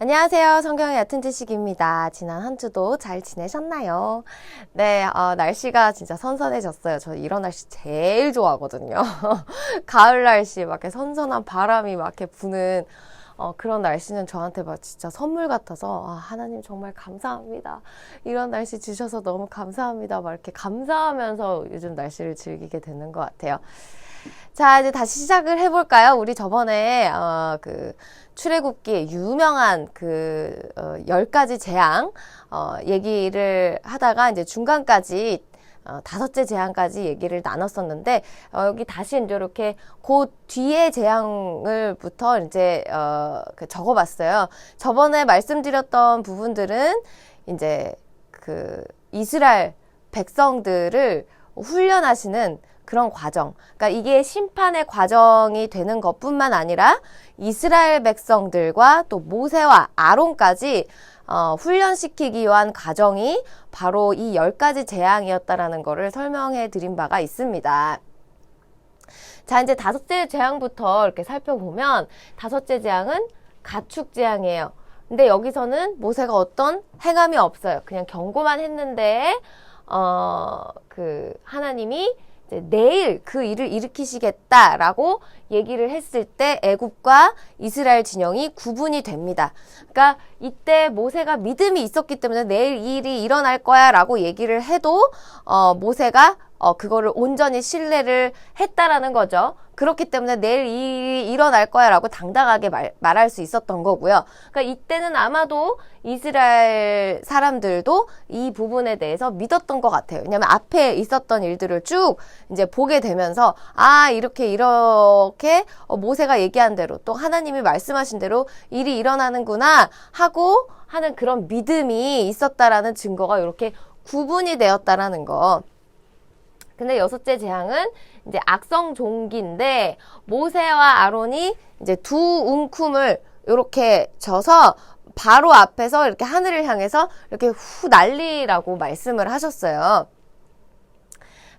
안녕하세요. 성경의 얕은 지식입니다. 지난 한 주도 잘 지내셨나요? 네, 날씨가 진짜 선선해졌어요. 저 이런 날씨 제일 좋아하거든요. 가을 날씨, 막 이렇게 선선한 바람이 막 이렇게 부는 그런 날씨는 저한테 막 진짜 선물 같아서, 하나님 정말 감사합니다. 이런 날씨 주셔서 너무 감사합니다. 막 이렇게 감사하면서 요즘 날씨를 즐기게 되는 것 같아요. 자, 이제 다시 시작을 해볼까요? 우리 저번에, 출애굽기의 유명한 10가지 재앙, 얘기를 하다가 이제 중간까지, 5째 재앙까지 얘기를 나눴었는데, 여기 다시 이제 이렇게 그 뒤에 재앙을부터 이제, 적어봤어요. 저번에 말씀드렸던 부분들은 이제 이스라엘 백성들을 훈련하시는 그런 과정. 그러니까 이게 심판의 과정이 되는 것뿐만 아니라 이스라엘 백성들과 또 모세와 아론까지 훈련시키기 위한 과정이 바로 이 10가지 재앙이었다라는 것을 설명해 드린 바가 있습니다. 자, 이제 5째 재앙부터 이렇게 살펴보면 5째 재앙은 가축 재앙이에요. 근데 여기서는 모세가 어떤 행함이 없어요. 그냥 경고만 했는데 하나님이 내일 그 일을 일으키시겠다라고 얘기를 했을 때 애굽과 이스라엘 진영이 구분이 됩니다. 그러니까 이때 모세가 믿음이 있었기 때문에 내일 이 일이 일어날 거야 라고 얘기를 해도 모세가 그거를 온전히 신뢰를 했다라는 거죠. 그렇기 때문에 내일 이 일이 일어날 거야 라고 당당하게 말할 수 있었던 거고요. 그러니까 이때는 아마도 이스라엘 사람들도 이 부분에 대해서 믿었던 것 같아요. 왜냐하면 앞에 있었던 일들을 쭉 이제 보게 되면서 이렇게 모세가 얘기한 대로 또 하나님이 말씀하신 대로 일이 일어나는구나 하고 하는 그런 믿음이 있었다라는 증거가 이렇게 구분이 되었다라는 거. 근데 6째 재앙은 이제 악성종기인데 모세와 아론이 이제 두 움큼을 이렇게 져서 바로 앞에서 이렇게 하늘을 향해서 이렇게 후 날리라고 말씀을 하셨어요.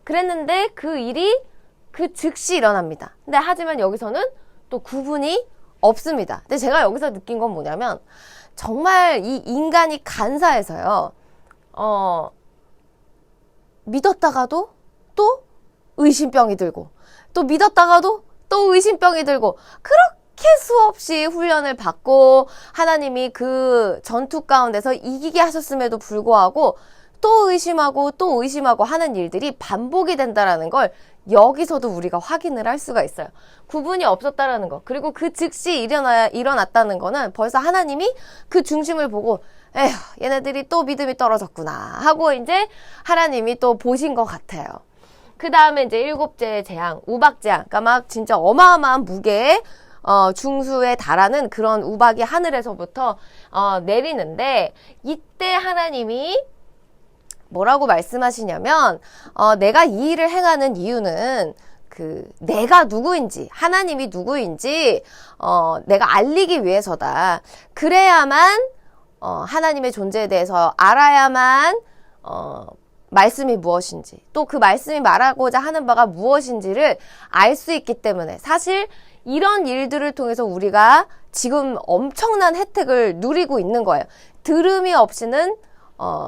그랬는데 그 일이 즉시 일어납니다. 근데 하지만 여기서는 또 구분이 없습니다. 근데 제가 여기서 느낀 건 뭐냐면 정말 이 인간이 간사해서요. 믿었다가도 또 의심병이 들고 또 믿었다가도 또 의심병이 들고 그렇게 수없이 훈련을 받고 하나님이 그 전투 가운데서 이기게 하셨음에도 불구하고 또 의심하고 하는 일들이 반복이 된다라는 걸 여기서도 우리가 확인을 할 수가 있어요. 구분이 없었다라는 거. 그리고 그 즉시 일어났다는 거는 벌써 하나님이 그 중심을 보고 에휴, 얘네들이 또 믿음이 떨어졌구나 하고 이제 하나님이 또 보신 것 같아요. 그 다음에 이제 7째 재앙, 우박재앙. 그러니까 막 진짜 어마어마한 무게의 중수에 달하는 그런 우박이 하늘에서부터 내리는데 이때 하나님이 뭐라고 말씀하시냐면 내가 이 일을 행하는 이유는 내가 누구인지 하나님이 누구인지 내가 알리기 위해서다. 그래야만 하나님의 존재에 대해서 알아야만 말씀이 무엇인지 또 그 말씀이 말하고자 하는 바가 무엇인지를 알 수 있기 때문에 사실 이런 일들을 통해서 우리가 지금 엄청난 혜택을 누리고 있는 거예요. 들음이 없이는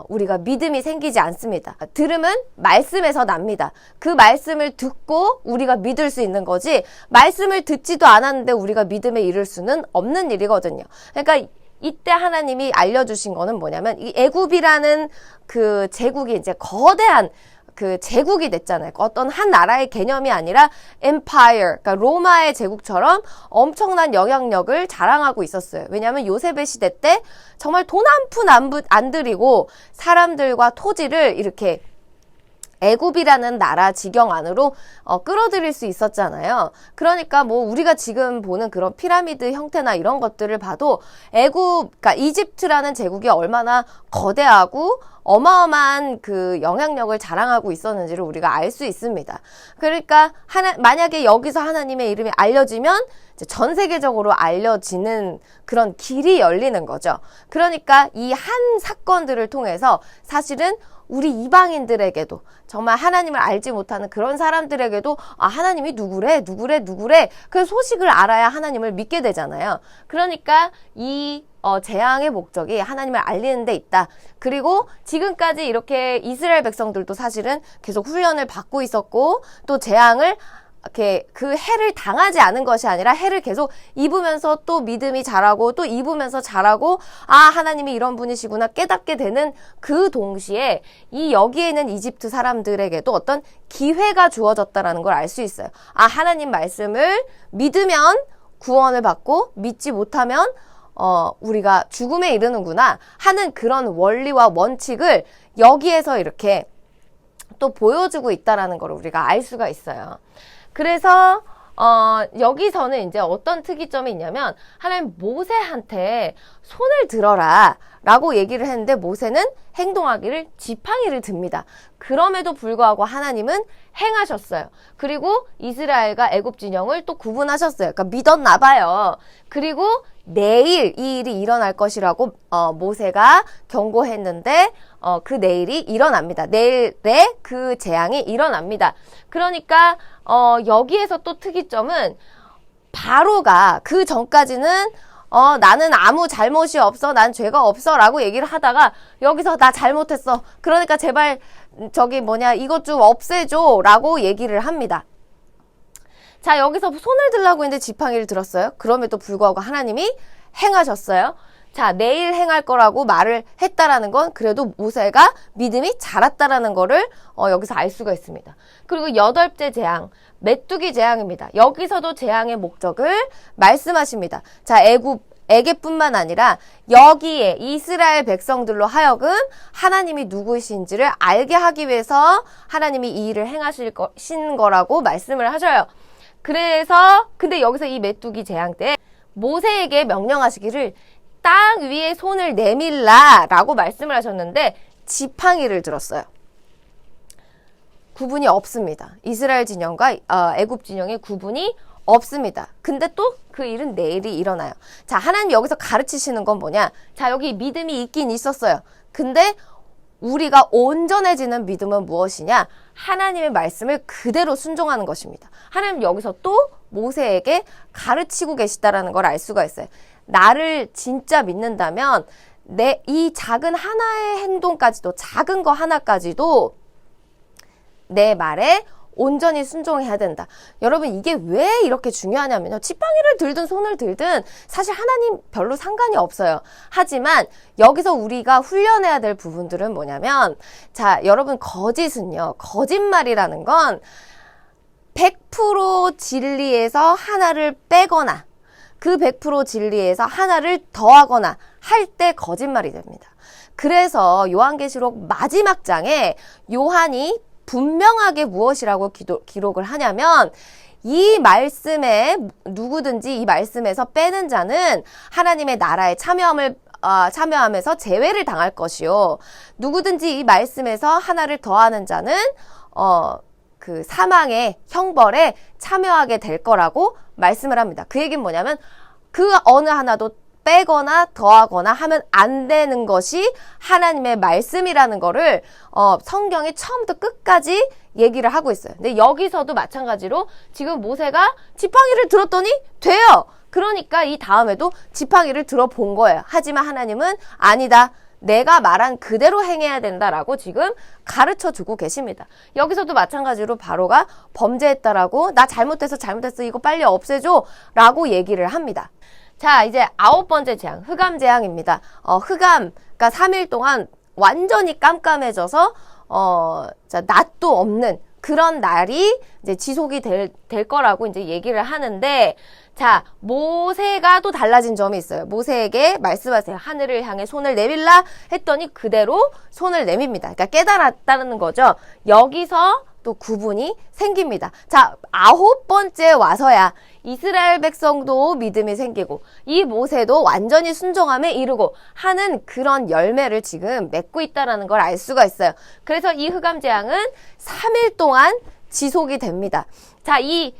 우리가 믿음이 생기지 않습니다. 들음은 말씀에서 납니다. 그 말씀을 듣고 우리가 믿을 수 있는 거지 말씀을 듣지도 않았는데 우리가 믿음에 이를 수는 없는 일이거든요. 그러니까 이때 하나님이 알려주신 거는 뭐냐면 이 애굽이라는 그 제국이 이제 거대한 그 제국이 됐잖아요. 어떤 한 나라의 개념이 아니라 empire, 그러니까 로마의 제국처럼 엄청난 영향력을 자랑하고 있었어요. 왜냐하면 요셉의 시대 때 정말 돈 한 푼 안 들이고 사람들과 토지를 이렇게 애굽이라는 나라 지경 안으로 끌어들일 수 있었잖아요. 그러니까 뭐 우리가 지금 보는 그런 피라미드 형태나 이런 것들을 봐도 그러니까 이집트라는 제국이 얼마나 거대하고 어마어마한 그 영향력을 자랑하고 있었는지를 우리가 알 수 있습니다. 그러니까 만약에 여기서 하나님의 이름이 알려지면 이제 전 세계적으로 알려지는 그런 길이 열리는 거죠. 그러니까 이 한 사건들을 통해서 사실은 우리 이방인들에게도 정말 하나님을 알지 못하는 그런 사람들에게도 아, 하나님이 누구래? 그 소식을 알아야 하나님을 믿게 되잖아요. 그러니까 이 재앙의 목적이 하나님을 알리는 데 있다. 그리고 지금까지 이렇게 이스라엘 백성들도 사실은 계속 훈련을 받고 있었고 또 재앙을 이렇게 그 해를 당하지 않은 것이 아니라 해를 계속 입으면서 또 믿음이 자라고 또 입으면서 자라고 아, 하나님이 이런 분이시구나 깨닫게 되는 그 동시에 이 여기에 있는 이집트 사람들에게도 어떤 기회가 주어졌다라는 걸 알 수 있어요. 아, 하나님 말씀을 믿으면 구원을 받고 믿지 못하면 우리가 죽음에 이르는구나 하는 그런 원리와 원칙을 여기에서 이렇게 또 보여주고 있다라는 걸 우리가 알 수가 있어요. 그래서 여기서는 이제 어떤 특이점이 있냐면 하나님 모세한테 손을 들어라 라고 얘기를 했는데 모세는 행동하기를 지팡이를 듭니다. 그럼에도 불구하고 하나님은 행하셨어요. 그리고 이스라엘과 애굽 진영을 또 구분하셨어요. 그러니까 믿었나 봐요. 그리고 내일 이 일이 일어날 것이라고 모세가 경고했는데 그 내일이 일어납니다. 내일에 그 재앙이 일어납니다. 그러니까 여기에서 또 특이점은 바로가 그 전까지는 나는 아무 잘못이 없어, 난 죄가 없어 라고 얘기를 하다가 여기서 나 잘못했어. 그러니까 제발 이것 좀 없애줘 라고 얘기를 합니다. 자, 여기서 손을 들라고 했는데 지팡이를 들었어요. 그럼에도 불구하고 하나님이 행하셨어요. 자, 내일 행할 거라고 말을 했다라는 건 그래도 모세가 믿음이 자랐다라는 거를 여기서 알 수가 있습니다. 그리고 8째 재앙, 메뚜기 재앙입니다. 여기서도 재앙의 목적을 말씀하십니다. 자, 애굽뿐만 아니라 여기에 이스라엘 백성들로 하여금 하나님이 누구이신지를 알게 하기 위해서 하나님이 이 일을 행하신 거라고 말씀을 하셔요. 그래서 근데 여기서 이 메뚜기 재앙 때 모세에게 명령하시기를 땅 위에 손을 내밀라 라고 말씀을 하셨는데 지팡이를 들었어요. 구분이 없습니다. 이스라엘 진영과 애굽 진영의 구분이 없습니다. 근데 또 그 일은 내일이 일어나요. 자, 하나님 여기서 가르치시는 건 뭐냐? 자, 여기 믿음이 있긴 있었어요. 근데 우리가 온전해지는 믿음은 무엇이냐? 하나님의 말씀을 그대로 순종하는 것입니다. 하나님 여기서 또 모세에게 가르치고 계시다라는 걸 알 수가 있어요. 나를 진짜 믿는다면 이 작은 하나의 행동까지도 작은 거 하나까지도 내 말에 온전히 순종해야 된다. 여러분 이게 왜 이렇게 중요하냐면요. 지팡이를 들든 손을 들든 사실 하나님 별로 상관이 없어요. 하지만 여기서 우리가 훈련해야 될 부분들은 뭐냐면 자, 여러분 거짓말이라는 건 100% 진리에서 하나를 빼거나 그 100% 진리에서 하나를 더하거나 할 때 거짓말이 됩니다. 그래서 요한계시록 마지막 장에 요한이 분명하게 무엇이라고 기록을 하냐면 이 말씀에 누구든지 이 말씀에서 빼는 자는 하나님의 나라에 참여하면서 재회를 당할 것이요. 누구든지 이 말씀에서 하나를 더하는 자는 그 사망의 형벌에 참여하게 될 거라고 말씀을 합니다. 그 얘기는 뭐냐면 그 어느 하나도 빼거나 더하거나 하면 안 되는 것이 하나님의 말씀이라는 거를 성경이 처음부터 끝까지 얘기를 하고 있어요. 근데 여기서도 마찬가지로 지금 모세가 지팡이를 들었더니 돼요. 그러니까 이 다음에도 지팡이를 들어본 거예요. 하지만 하나님은 아니다. 내가 말한 그대로 행해야 된다라고 지금 가르쳐주고 계십니다. 여기서도 마찬가지로 바로가 범죄했다라고 나 잘못했어 이거 빨리 없애줘 라고 얘기를 합니다. 자, 이제 9번째 재앙, 흑암 재앙입니다. 그러니까 3일 동안 완전히 깜깜해져서, 낮도 없는 그런 날이 이제 지속이 될 거라고 이제 얘기를 하는데, 자, 모세가 또 달라진 점이 있어요. 모세에게 말씀하세요. 하늘을 향해 손을 내밀라 했더니 그대로 손을 내밉니다. 그러니까 깨달았다는 거죠. 여기서 또 구분이 생깁니다. 자, 9번째 와서야 이스라엘 백성도 믿음이 생기고 이 모세도 완전히 순종함에 이르고 하는 그런 열매를 지금 맺고 있다는 걸 알 수가 있어요. 그래서 이 흑암 재앙은 3일 동안 지속이 됩니다. 자, 이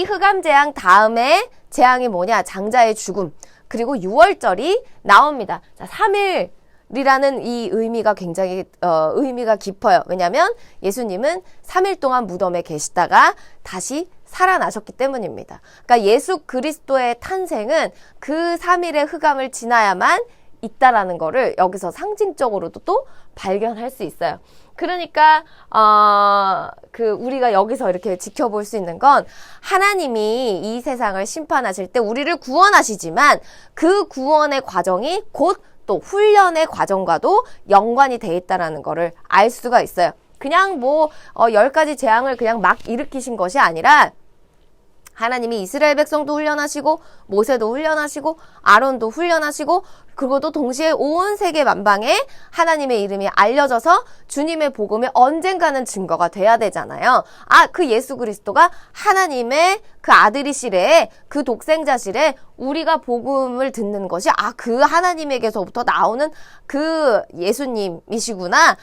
흑암 재앙 다음에 재앙이 뭐냐? 장자의 죽음. 그리고 6월절이 나옵니다. 자, 3일 이라는 이 의미가 굉장히 의미가 깊어요. 왜냐하면 예수님은 3일 동안 무덤에 계시다가 다시 살아나셨기 때문입니다. 그러니까 예수 그리스도의 탄생은 그 3일의 흑암을 지나야만 있다라는 거를 여기서 상징적으로도 또 발견할 수 있어요. 그러니까 우리가 여기서 이렇게 지켜볼 수 있는 건 하나님이 이 세상을 심판하실 때 우리를 구원하시지만 그 구원의 과정이 곧 또 훈련의 과정과도 연관이 돼 있다라는 거를 알 수가 있어요. 그냥 10가지 재앙을 그냥 막 일으키신 것이 아니라 하나님이 이스라엘 백성도 훈련하시고 모세도 훈련하시고 아론도 훈련하시고 그리고 또 동시에 온 세계 만방에 하나님의 이름이 알려져서 주님의 복음이 언젠가는 증거가 돼야 되잖아요. 그 예수 그리스도가 하나님의 그 아들이시래, 그 독생자시래, 우리가 복음을 듣는 것이 그 하나님에게서부터 나오는 그 예수님이시구나,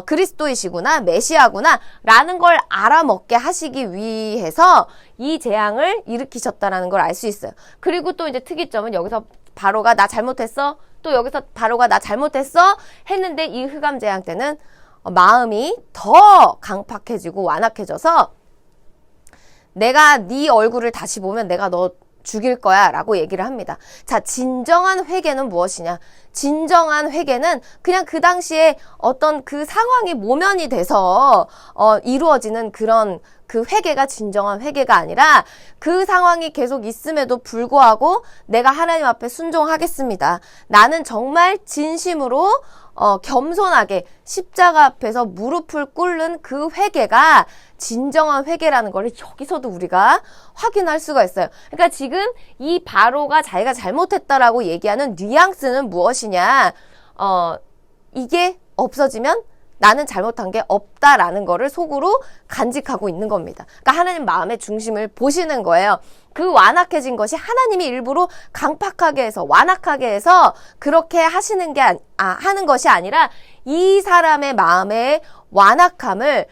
그리스도이시구나, 메시아구나 라는 걸 알아먹게 하시기 위해서 이 재앙을 일으키셨다라는 걸 알 수 있어요. 그리고 또 이제 특이점은 여기서 바로가 나 잘못했어? 또 여기서 바로가 나 잘못했어? 했는데 이 흑암 재앙 때는 마음이 더 강팍해지고 완악해져서 내가 네 얼굴을 다시 보면 내가 너 죽일 거야 라고 얘기를 합니다. 자, 진정한 회개는 무엇이냐? 진정한 회개는 그냥 그 당시에 어떤 그 상황이 모면이 돼서 이루어지는 그런 그 회개가 진정한 회개가 아니라 그 상황이 계속 있음에도 불구하고 내가 하나님 앞에 순종하겠습니다. 나는 정말 진심으로 겸손하게 십자가 앞에서 무릎을 꿇는 그 회개가 진정한 회개라는 걸 여기서도 우리가 확인할 수가 있어요. 그러니까 지금 이 바로가 자기가 잘못했다라고 얘기하는 뉘앙스는 무엇이냐? 이게 없어지면 나는 잘못한 게 없다라는 거를 속으로 간직하고 있는 겁니다. 그러니까 하나님 마음의 중심을 보시는 거예요. 그 완악해진 것이 하나님이 일부러 강팍하게 해서 완악하게 해서 그렇게 하시는 게 하는 것이 아니라 이 사람의 마음의 완악함을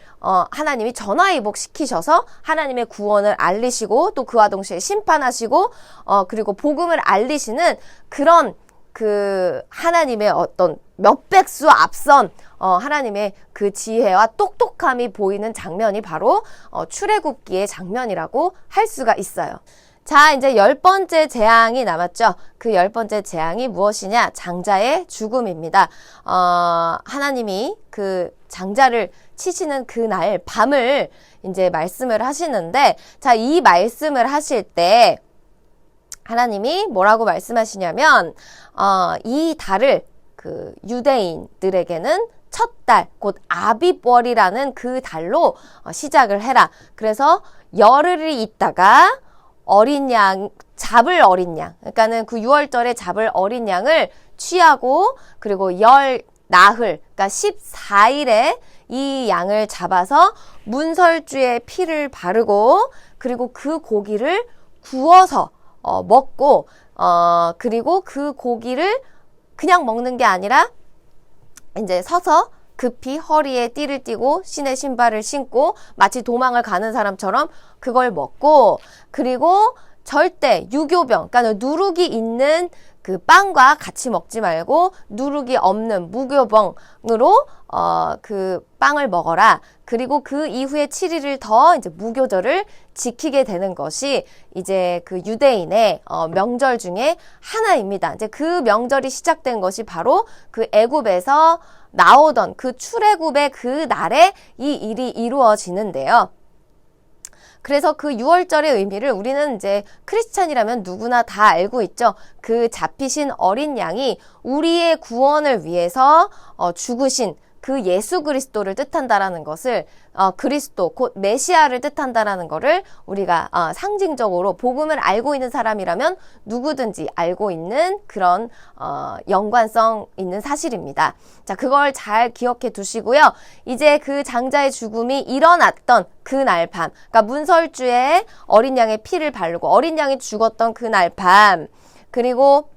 하나님이 전화위복시키셔서 하나님의 구원을 알리시고 또 그와 동시에 심판하시고 그리고 복음을 알리시는 그런 그 하나님의 어떤 몇백 수 앞선 하나님의 그 지혜와 똑똑함이 보이는 장면이 바로 출애굽기의 장면이라고 할 수가 있어요. 자, 이제 10번째 재앙이 남았죠. 그 10번째 재앙이 무엇이냐? 장자의 죽음입니다. 하나님이 그 장자를 치시는 그날 밤을 이제 말씀을 하시는데, 자, 이 말씀을 하실 때 하나님이 뭐라고 말씀하시냐면 이 달을 그 유대인들에게는 첫 달, 곧 아비월이라는 그 달로 시작을 해라. 그래서 열흘이 있다가 잡을 어린 양, 그러니까는 그 6월절에 잡을 어린 양을 취하고 그리고 열 나흘, 그러니까 14일에 이 양을 잡아서 문설주에 피를 바르고 그리고 그 고기를 구워서 먹고 그리고 그 고기를 그냥 먹는 게 아니라 이제 서서 급히 허리에 띠를 띠고 신의 신발을 신고 마치 도망을 가는 사람처럼 그걸 먹고 그리고 절대 유교병, 그러니까 누룩이 있는 그 빵과 같이 먹지 말고 누룩이 없는 무교병으로 그 빵을 먹어라. 그리고 그 이후에 7일을 더 이제 무교절을 지키게 되는 것이 이제 그 유대인의 명절 중에 하나입니다. 이제 그 명절이 시작된 것이 바로 그 애굽에서 나오던 그 출애굽의 그 날에 이 일이 이루어지는데요. 그래서 그 6월절의 의미를 우리는 이제 크리스찬이라면 누구나 다 알고 있죠. 그 잡히신 어린 양이 우리의 구원을 위해서 죽으신 그 예수 그리스도를 뜻한다라는 것을 그리스도 곧 메시아를 뜻한다라는 것을 우리가 상징적으로 복음을 알고 있는 사람이라면 누구든지 알고 있는 그런 연관성 있는 사실입니다. 자, 그걸 잘 기억해 두시고요. 이제 그 장자의 죽음이 일어났던 그날 밤, 그러니까 문설주에 어린 양의 피를 바르고 어린 양이 죽었던 그날 밤, 그리고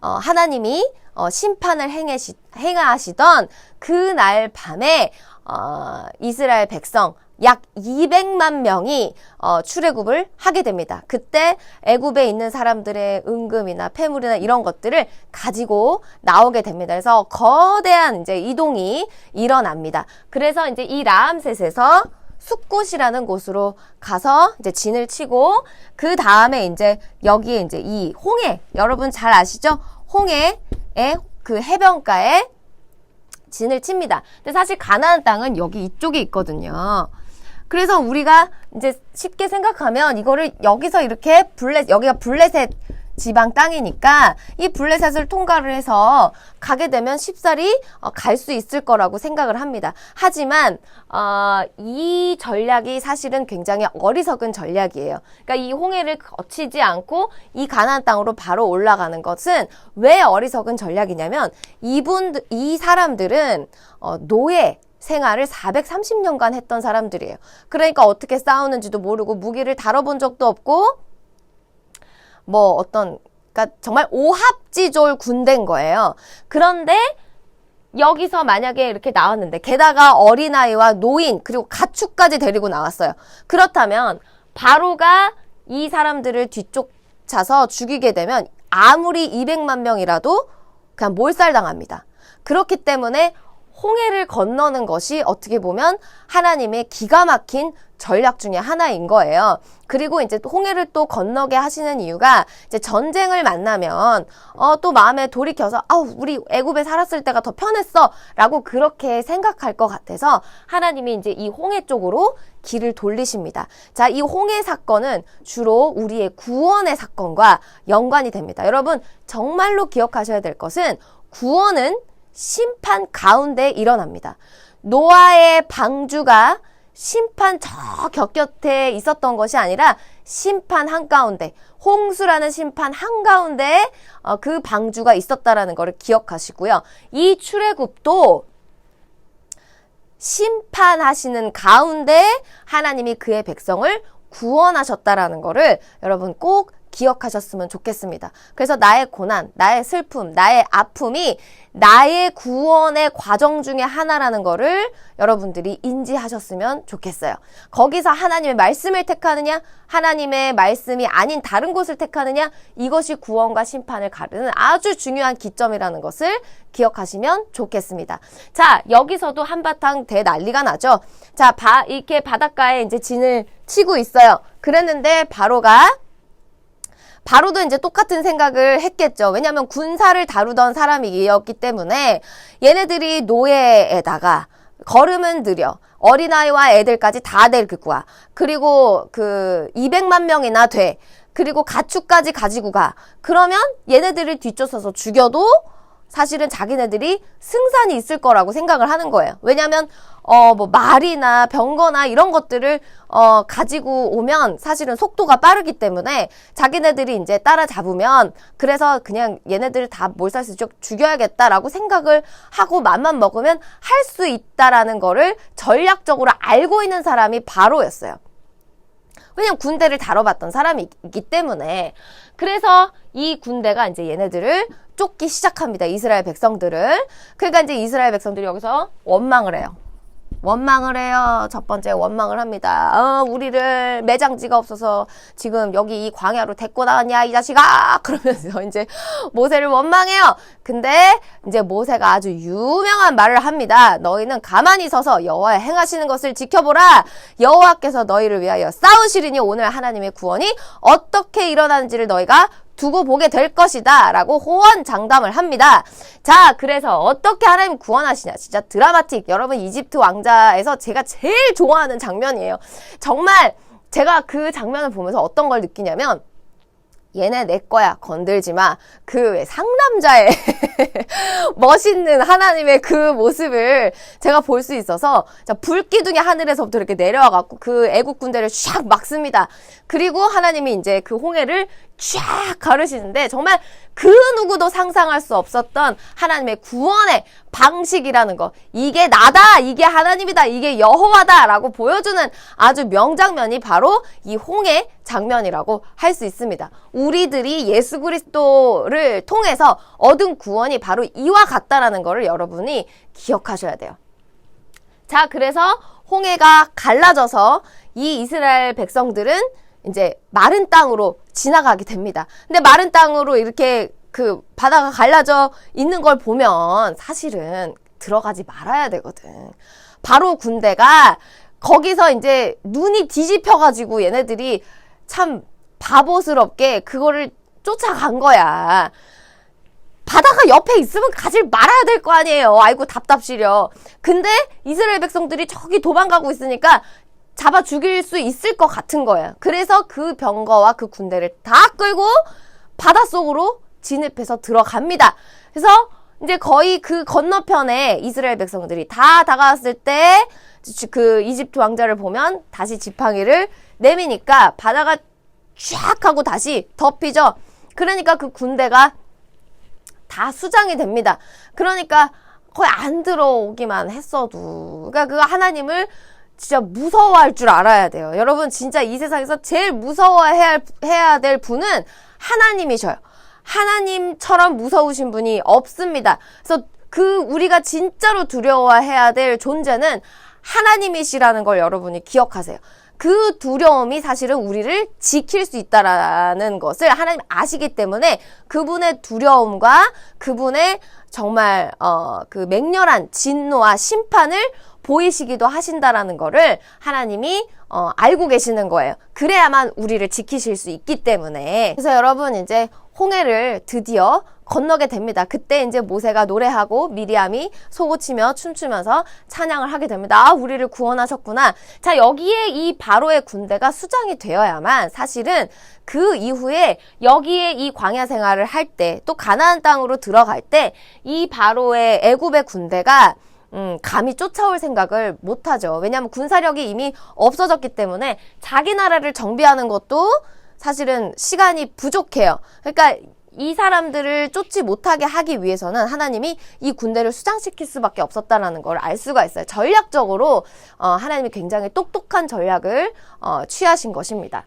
하나님이 심판을 행하시던 그날 밤에 이스라엘 백성 약 200만 명이 출애굽을 하게 됩니다. 그때 애굽에 있는 사람들의 은금이나 폐물이나 이런 것들을 가지고 나오게 됩니다. 그래서 거대한 이제 이동이 일어납니다. 그래서 이제 이 라암셋에서 숫곳이라는 곳으로 가서 이제 진을 치고, 그 다음에 이제 여기에 이제 이 홍해, 여러분 잘 아시죠? 홍해의 그 해변가에 진을 칩니다. 근데 사실 가나안 땅은 여기 이쪽에 있거든요. 그래서 우리가 이제 쉽게 생각하면 이거를 여기서 이렇게 여기가 블레셋 지방 땅이니까 이 블레셋을 통과를 해서 가게 되면 쉽사리 갈 수 있을 거라고 생각을 합니다. 하지만 이 전략이 사실은 굉장히 어리석은 전략이에요. 그러니까 이 홍해를 거치지 않고 이 가나안 땅으로 바로 올라가는 것은 왜 어리석은 전략이냐면 이 사람들은 노예 생활을 430년간 했던 사람들이에요. 그러니까 어떻게 싸우는지도 모르고 무기를 다뤄본 적도 없고 그러니까 정말 오합지졸 군대인 거예요. 그런데 여기서 만약에 이렇게 나왔는데, 게다가 어린아이와 노인 그리고 가축까지 데리고 나왔어요. 그렇다면 바로가 이 사람들을 뒤쫓아서 죽이게 되면 아무리 200만 명이라도 그냥 몰살당합니다. 그렇기 때문에 홍해를 건너는 것이 어떻게 보면 하나님의 기가 막힌 전략 중에 하나인 거예요. 그리고 이제 홍해를 또 건너게 하시는 이유가 이제 전쟁을 만나면 또 마음에 돌이켜서 우리 애굽에 살았을 때가 더 편했어 라고 그렇게 생각할 것 같아서 하나님이 이제 이 홍해 쪽으로 길을 돌리십니다. 자, 이 홍해 사건은 주로 우리의 구원의 사건과 연관이 됩니다. 여러분 정말로 기억하셔야 될 것은 구원은 심판 가운데 일어납니다. 노아의 방주가 심판 저 곁곁에 있었던 것이 아니라 심판 한가운데, 홍수라는 심판 한가운데 그 방주가 있었다라는 것을 기억하시고요. 이 출애굽도 심판하시는 가운데 하나님이 그의 백성을 구원하셨다라는 것을 여러분 꼭 기억하셨으면 좋겠습니다. 그래서 나의 고난, 나의 슬픔, 나의 아픔이 나의 구원의 과정 중에 하나라는 거를 여러분들이 인지하셨으면 좋겠어요. 거기서 하나님의 말씀을 택하느냐, 하나님의 말씀이 아닌 다른 곳을 택하느냐, 이것이 구원과 심판을 가르는 아주 중요한 기점이라는 것을 기억하시면 좋겠습니다. 자, 여기서도 한바탕 대난리가 나죠. 자, 이렇게 바닷가에 이제 진을 치고 있어요. 그랬는데 바로도 이제 똑같은 생각을 했겠죠. 왜냐하면 군사를 다루던 사람이었기 때문에 얘네들이 노예에다가 걸음은 느려, 어린아이와 애들까지 다 데리고 와. 그리고 200만 명이나 돼. 그리고 가축까지 가지고 가. 그러면 얘네들을 뒤쫓아서 죽여도 사실은 자기네들이 승산이 있을 거라고 생각을 하는 거예요. 왜냐면 말이나 병거나 이런 것들을 가지고 오면 사실은 속도가 빠르기 때문에 자기네들이 이제 따라잡으면, 그래서 그냥 얘네들을 다 몰살해서 죽여야겠다라고 생각을 하고 맘만 먹으면 할 수 있다라는 거를 전략적으로 알고 있는 사람이 바로였어요. 왜냐면 군대를 다뤄봤던 사람이기 때문에. 그래서 이 군대가 이제 얘네들을 쫓기 시작합니다. 이스라엘 백성들을. 그러니까 이제 이스라엘 백성들이 여기서 원망을 해요. 첫 번째 원망을 합니다. 우리를 매장지가 없어서 지금 여기 이 광야로 데리고 나왔냐 이 자식아, 그러면서 이제 모세를 원망해요. 근데 이제 모세가 아주 유명한 말을 합니다. 너희는 가만히 서서 여호와의 행하시는 것을 지켜보라. 여호와께서 너희를 위하여 싸우시리니 오늘 하나님의 구원이 어떻게 일어나는지를 너희가 두고 보게 될 것이다 라고 호언장담을 합니다. 자, 그래서 어떻게 하나님 구원하시냐, 진짜 드라마틱. 여러분 이집트 왕자에서 제가 제일 좋아하는 장면이에요. 정말 제가 그 장면을 보면서 어떤 걸 느끼냐면, 얘네 내 거야, 건들지 마. 그 상남자의 멋있는 하나님의 그 모습을 제가 볼 수 있어서, 자, 불기둥이 하늘에서부터 이렇게 내려와갖고 그 애국 군대를 쫙 막습니다. 그리고 하나님이 이제 그 홍해를 쫙 가르시는데, 정말 그 누구도 상상할 수 없었던 하나님의 구원의 방식이라는 거, 이게 나다, 이게 하나님이다, 이게 여호와다 라고 보여주는 아주 명장면이 바로 이 홍해 장면이라고 할 수 있습니다. 우리들이 예수 그리스도를 통해서 얻은 구원이 바로 이와 같다라는 거를 여러분이 기억하셔야 돼요. 자, 그래서 홍해가 갈라져서 이 이스라엘 백성들은 이제 마른 땅으로 지나가게 됩니다. 근데 마른 땅으로 이렇게 그 바다가 갈라져 있는 걸 보면 사실은 들어가지 말아야 되거든. 바로 군대가 거기서 이제 눈이 뒤집혀가지고 얘네들이 참 바보스럽게 그거를 쫓아간 거야. 바다가 옆에 있으면 가지 말아야 될 거 아니에요. 아이고 답답시려. 근데 이스라엘 백성들이 저기 도망가고 있으니까 잡아 죽일 수 있을 것 같은 거예요. 그래서 그 병거와 그 군대를 다 끌고 바닷속으로 진입해서 들어갑니다. 그래서 이제 거의 그 건너편에 이스라엘 백성들이 다 다가왔을 때 그 이집트 왕자를 보면 다시 지팡이를 내미니까 바다가 쫙 하고 다시 덮이죠. 그러니까 그 군대가 다 수장이 됩니다. 그러니까 거의 안 들어오기만 했어도, 그러니까 그 하나님을 진짜 무서워할 줄 알아야 돼요. 여러분 진짜 이 세상에서 제일 무서워해야 될 분은 하나님이셔요. 하나님처럼 무서우신 분이 없습니다. 그래서 우리가 진짜로 두려워해야 될 존재는 하나님이시라는 걸 여러분이 기억하세요. 그 두려움이 사실은 우리를 지킬 수 있다라는 것을 하나님 아시기 때문에 그분의 두려움과 그분의 정말 그 맹렬한 진노와 심판을 보이시기도 하신다라는 거를 하나님이 알고 계시는 거예요. 그래야만 우리를 지키실 수 있기 때문에. 그래서 여러분 이제 홍해를 드디어 건너게 됩니다. 그때 이제 모세가 노래하고 미리암이 소고치며 춤추면서 찬양을 하게 됩니다. 아, 우리를 구원하셨구나. 자, 여기에 이 바로의 군대가 수장이 되어야만 사실은 그 이후에 여기에 이 광야 생활을 할 때 또 가나안 땅으로 들어갈 때 이 바로의 애굽의 군대가 감히 쫓아올 생각을 못하죠. 왜냐하면 군사력이 이미 없어졌기 때문에 자기 나라를 정비하는 것도 사실은 시간이 부족해요. 그러니까 이 사람들을 쫓지 못하게 하기 위해서는 하나님이 이 군대를 수장시킬 수밖에 없었다라는 걸 알 수가 있어요. 전략적으로 하나님이 굉장히 똑똑한 전략을 취하신 것입니다.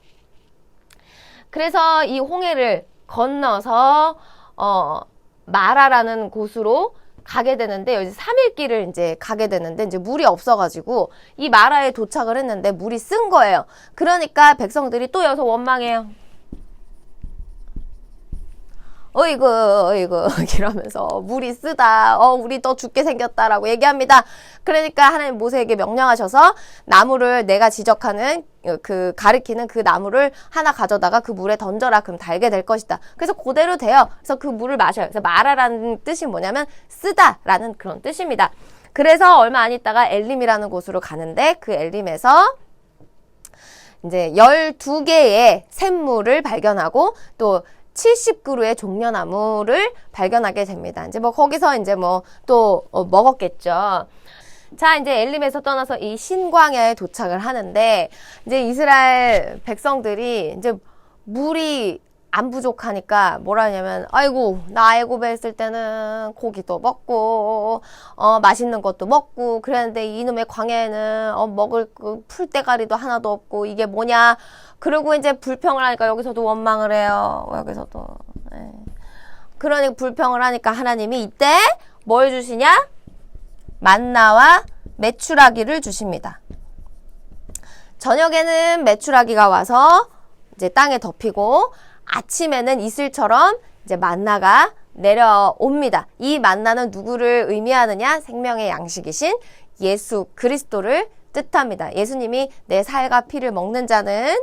그래서 이 홍해를 건너서 마라라는 곳으로 가게 되는데, 여기 3일 길을 이제 가게 되는데, 이제 물이 없어가지고 이 마라에 도착을 했는데 물이 쓴 거예요. 그러니까 백성들이 또 여기서 원망해요. 어이구 이러면서 물이 쓰다, 우리 또 죽게 생겼다라고 얘기합니다. 그러니까 하나님 모세에게 명령하셔서 나무를, 내가 지적하는 그 가리키는 그 나무를 하나 가져다가 그 물에 던져라. 그럼 달게 될 것이다. 그래서 그대로 돼요. 그래서 그 물을 마셔요. 그래서 마라라는 뜻이 뭐냐면 쓰다라는 그런 뜻입니다. 그래서 얼마 안 있다가 엘림이라는 곳으로 가는데, 그 엘림에서 이제 12개의 샘물을 발견하고 또 70그루의 종려나무를 발견하게 됩니다. 이제 뭐 거기서 이제 뭐 또 먹었겠죠. 자, 이제 엘림에서 떠나서 이 신광야에 도착을 하는데, 이제 이스라엘 백성들이 이제 물이 안 부족하니까 뭐라 하냐면, 아이고, 나 애굽에 있을 때는 고기도 먹고 맛있는 것도 먹고 그랬는데 이놈의 광야에는 먹을 그 풀대가리도 하나도 없고 이게 뭐냐. 그리고 이제 불평을 하니까 여기서도 원망을 해요. 여기서도. 네. 그러니까 불평을 하니까 하나님이 이때 뭘 주시냐? 만나와 메추라기를 주십니다. 저녁에는 메추라기가 와서 이제 땅에 덮이고, 아침에는 이슬처럼 이제 만나가 내려옵니다. 이 만나는 누구를 의미하느냐? 생명의 양식이신 예수 그리스도를 뜻합니다. 예수님이 내 살과 피를 먹는 자는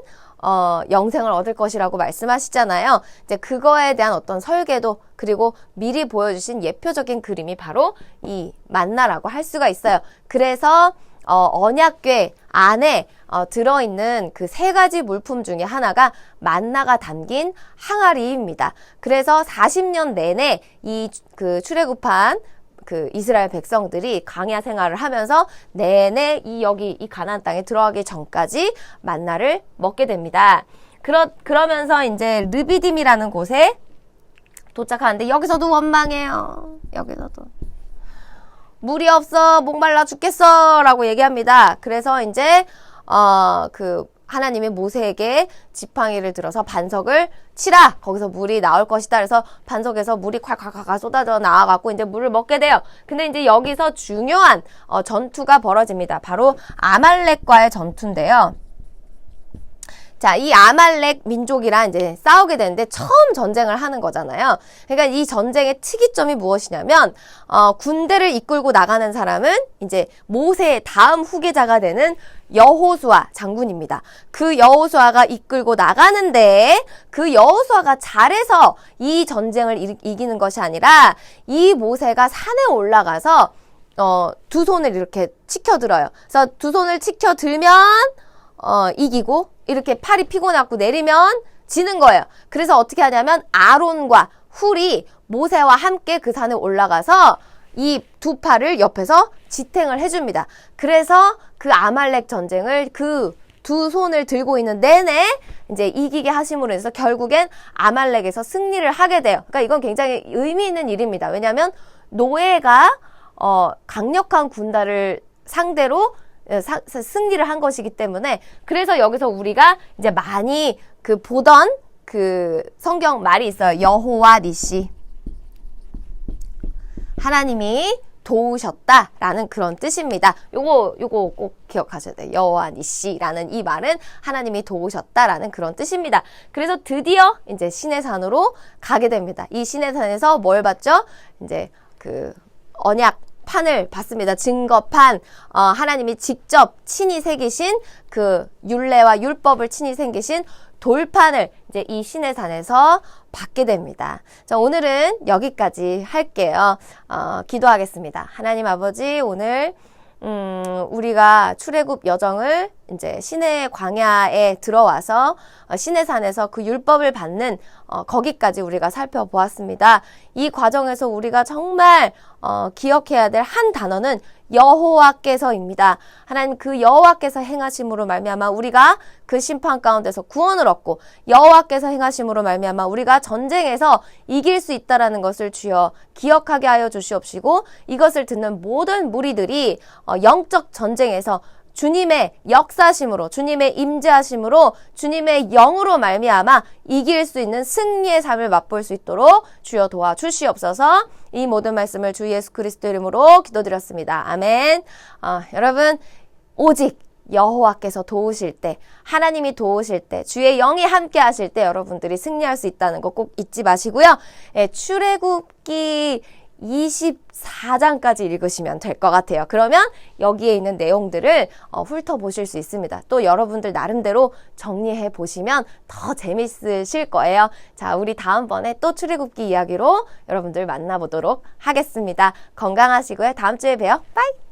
영생을 얻을 것이라고 말씀하시잖아요. 이제 그거에 대한 어떤 설계도, 그리고 미리 보여주신 예표적인 그림이 바로 이 만나라고 할 수가 있어요. 그래서 언약궤 안에 들어있는 그 3가지 물품 중에 하나가 만나가 담긴 항아리입니다. 그래서 40년 내내 그 출애굽한 그 이스라엘 백성들이 광야 생활을 하면서 내내 여기 이 가나안 땅에 들어가기 전까지 만나를 먹게 됩니다. 그러면서 이제 르비딤이라는 곳에 도착하는데, 여기서도 원망해요. 여기서도 물이 없어, 목말라 죽겠어 라고 얘기합니다. 그래서 이제 그 하나님이 모세에게 지팡이를 들어서 반석을 치라. 거기서 물이 나올 것이다. 그래서 반석에서 물이 콸콸콸 쏟아져 나와갖고 이제 물을 먹게 돼요. 근데 이제 여기서 중요한 전투가 벌어집니다. 바로 아말렉과의 전투인데요. 자, 이 아말렉 민족이랑 이제 싸우게 되는데 처음 전쟁을 하는 거잖아요. 그러니까 이 전쟁의 특이점이 무엇이냐면 군대를 이끌고 나가는 사람은 이제 모세의 다음 후계자가 되는 여호수아 장군입니다. 그 여호수아가 이끌고 나가는데 그 여호수아가 잘해서 이 전쟁을 이기는 것이 아니라 이 모세가 산에 올라가서 두 손을 이렇게 치켜들어요. 그래서 두 손을 치켜들면 이기고 이렇게 팔이 피곤해갖고 내리면 지는 거예요. 그래서 어떻게 하냐면 아론과 훌이 모세와 함께 그 산에 올라가서 이 두 팔을 옆에서 지탱을 해줍니다. 그래서 그 아말렉 전쟁을 그 두 손을 들고 있는 내내 이제 이기게 하심으로 해서 결국엔 아말렉에서 승리를 하게 돼요. 그러니까 이건 굉장히 의미 있는 일입니다. 왜냐하면 노예가 강력한 군단을 상대로 승리를 한 것이기 때문에 그래서 여기서 우리가 이제 많이 보던 그 성경 말이 있어요. 여호와 니시. 하나님이 도우셨다라는 그런 뜻입니다. 요거 꼭 기억하셔야 돼요. 여호와 니시라는 이 말은 하나님이 도우셨다라는 그런 뜻입니다. 그래서 드디어 이제 시내산으로 가게 됩니다. 이 시내산에서 뭘 봤죠? 이제 그 언약 판을 받습니다. 증거판, 하나님이 직접 친히 새기신 그 율례와 율법을 친히 새기신 돌판을 이제 이 시내산에서 받게 됩니다. 자, 오늘은 여기까지 할게요. 기도하겠습니다. 하나님 아버지, 오늘 우리가 출애굽 여정을 이제 시내 광야에 들어와서 시내산에서 그 율법을 받는 거기까지 우리가 살펴보았습니다. 이 과정에서 우리가 정말 기억해야 될 한 단어는 여호와께서입니다. 하나님 그 여호와께서 행하심으로 말미암아 우리가 그 심판 가운데서 구원을 얻고 여호와께서 행하심으로 말미암아 우리가 전쟁에서 이길 수 있다라는 것을 주여 기억하게 하여 주시옵시고 이것을 듣는 모든 무리들이 영적 전쟁에서 주님의 역사심으로 주님의 임재하심으로 주님의 영으로 말미암아 이길 수 있는 승리의 삶을 맛볼 수 있도록 주여 도와주시옵소서. 이 모든 말씀을 주 예수 그리스도 이름으로 기도드렸습니다. 아멘. 여러분 오직 여호와께서 도우실 때 하나님이 도우실 때 주의 영이 함께 하실 때 여러분들이 승리할 수 있다는 거 꼭 잊지 마시고요. 출애굽기 24장까지 읽으시면 될 것 같아요. 그러면 여기에 있는 내용들을 훑어보실 수 있습니다. 또 여러분들 나름대로 정리해 보시면 더 재밌으실 거예요. 자, 우리 다음번에 또 출애굽기 이야기로 여러분들 만나보도록 하겠습니다. 건강하시고요. 다음 주에 봬요. 빠이!